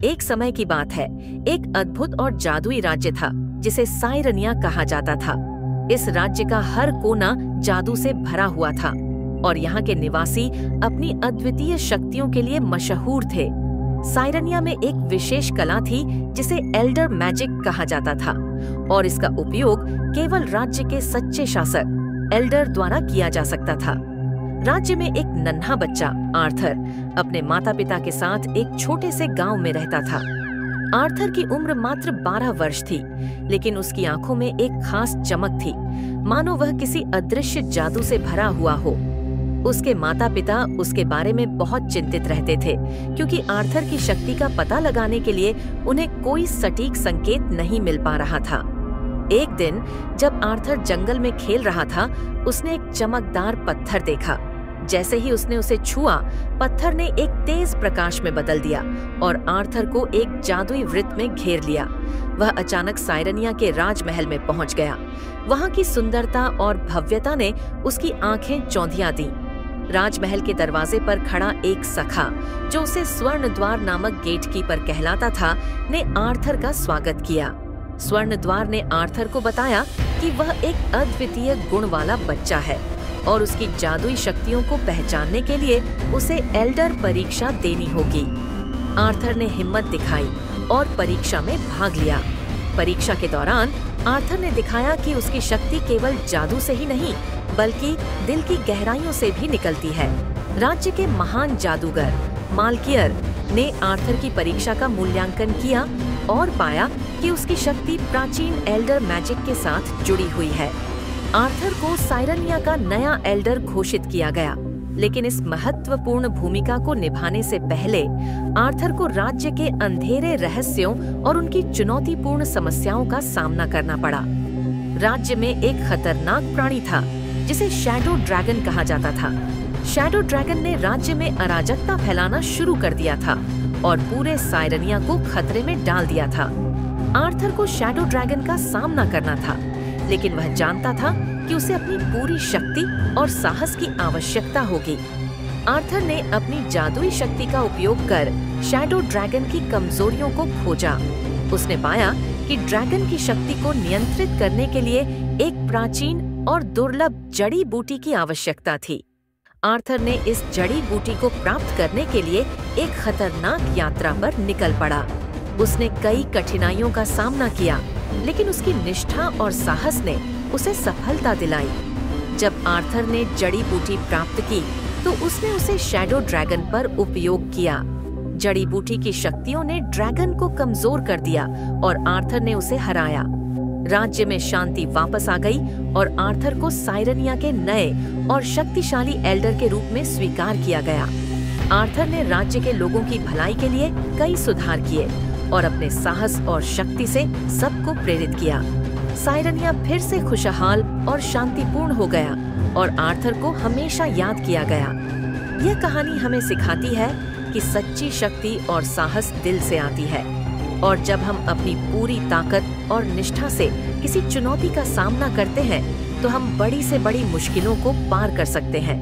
एक समय की बात है, एक अद्भुत और जादुई राज्य था जिसे साइरनिया कहा जाता था। इस राज्य का हर कोना जादू से भरा हुआ था और यहाँ के निवासी अपनी अद्वितीय शक्तियों के लिए मशहूर थे। साइरनिया में एक विशेष कला थी जिसे एल्डर मैजिक कहा जाता था और इसका उपयोग केवल राज्य के सच्चे शासक एल्डर द्वारा किया जा सकता था। राज्य में एक नन्हा बच्चा आर्थर अपने माता पिता के साथ एक छोटे से गांव में रहता था। आर्थर की उम्र मात्र 12 वर्ष थी, लेकिन उसकी आंखों में एक खास चमक थी, मानो वह किसी अदृश्य जादू से भरा हुआ हो। उसके माता पिता उसके बारे में बहुत चिंतित रहते थे, क्योंकि आर्थर की शक्ति का पता लगाने के लिए उन्हें कोई सटीक संकेत नहीं मिल पा रहा था। एक दिन जब आर्थर जंगल में खेल रहा था, उसने एक चमकदार पत्थर देखा। जैसे ही उसने उसे छुआ, पत्थर ने एक तेज प्रकाश में बदल दिया और आर्थर को एक जादुई वृत्त में घेर लिया। वह अचानक साइरनिया के राजमहल में पहुंच गया। वहां की सुंदरता और भव्यता ने उसकी आंखें चौंधिया दी। राजमहल के दरवाजे पर खड़ा एक सखा, जो उसे स्वर्ण द्वार नामक गेटकीपर कहलाता था, ने आर्थर का स्वागत किया। स्वर्ण द्वार ने आर्थर को बताया कि वह एक अद्वितीय गुण वाला बच्चा है और उसकी जादुई शक्तियों को पहचानने के लिए उसे एल्डर परीक्षा देनी होगी। आर्थर ने हिम्मत दिखाई और परीक्षा में भाग लिया। परीक्षा के दौरान आर्थर ने दिखाया कि उसकी शक्ति केवल जादू से ही नहीं, बल्कि दिल की गहराइयों से भी निकलती है। राज्य के महान जादूगर माल्कियर ने आर्थर की परीक्षा का मूल्यांकन किया और पाया कि उसकी शक्ति प्राचीन एल्डर मैजिक के साथ जुड़ी हुई है। आर्थर को साइरनिया का नया एल्डर घोषित किया गया, लेकिन इस महत्वपूर्ण भूमिका को निभाने से पहले आर्थर को राज्य के अंधेरे रहस्यों और उनकी चुनौतीपूर्ण समस्याओं का सामना करना पड़ा। राज्य में एक खतरनाक प्राणी था जिसे शैडो ड्रैगन कहा जाता था। शैडो ड्रैगन ने राज्य में अराजकता फैलाना शुरू कर दिया था और पूरे साइरनिया को खतरे में डाल दिया था। आर्थर को शैडो ड्रैगन का सामना करना था, लेकिन वह जानता था कि उसे अपनी पूरी शक्ति और साहस की आवश्यकता होगी। आर्थर ने अपनी जादुई शक्ति का उपयोग कर शैडो ड्रैगन की कमजोरियों को खोजा। उसने पाया कि ड्रैगन की शक्ति को नियंत्रित करने के लिए एक प्राचीन और दुर्लभ जड़ी बूटी की आवश्यकता थी। आर्थर ने इस जड़ी बूटी को प्राप्त करने के लिए एक खतरनाक यात्रा पर निकल पड़ा। उसने कई कठिनाइयों का सामना किया, लेकिन उसकी निष्ठा और साहस ने उसे सफलता दिलाई। जब आर्थर ने जड़ी बूटी प्राप्त की, तो उसने उसे शैडो ड्रैगन पर उपयोग किया। जड़ी बूटी की शक्तियों ने ड्रैगन को कमजोर कर दिया और आर्थर ने उसे हराया। राज्य में शांति वापस आ गई और आर्थर को साइरनिया के नए और शक्तिशाली एल्डर के रूप में स्वीकार किया गया। आर्थर ने राज्य के लोगों की भलाई के लिए कई सुधार किए और अपने साहस और शक्ति से सबको प्रेरित किया। साइरनिया फिर से खुशहाल और शांतिपूर्ण हो गया और आर्थर को हमेशा याद किया गया। यह कहानी हमें सिखाती है कि सच्ची शक्ति और साहस दिल से आती है, और जब हम अपनी पूरी ताकत और निष्ठा से किसी चुनौती का सामना करते हैं, तो हम बड़ी से बड़ी मुश्किलों को पार कर सकते हैं।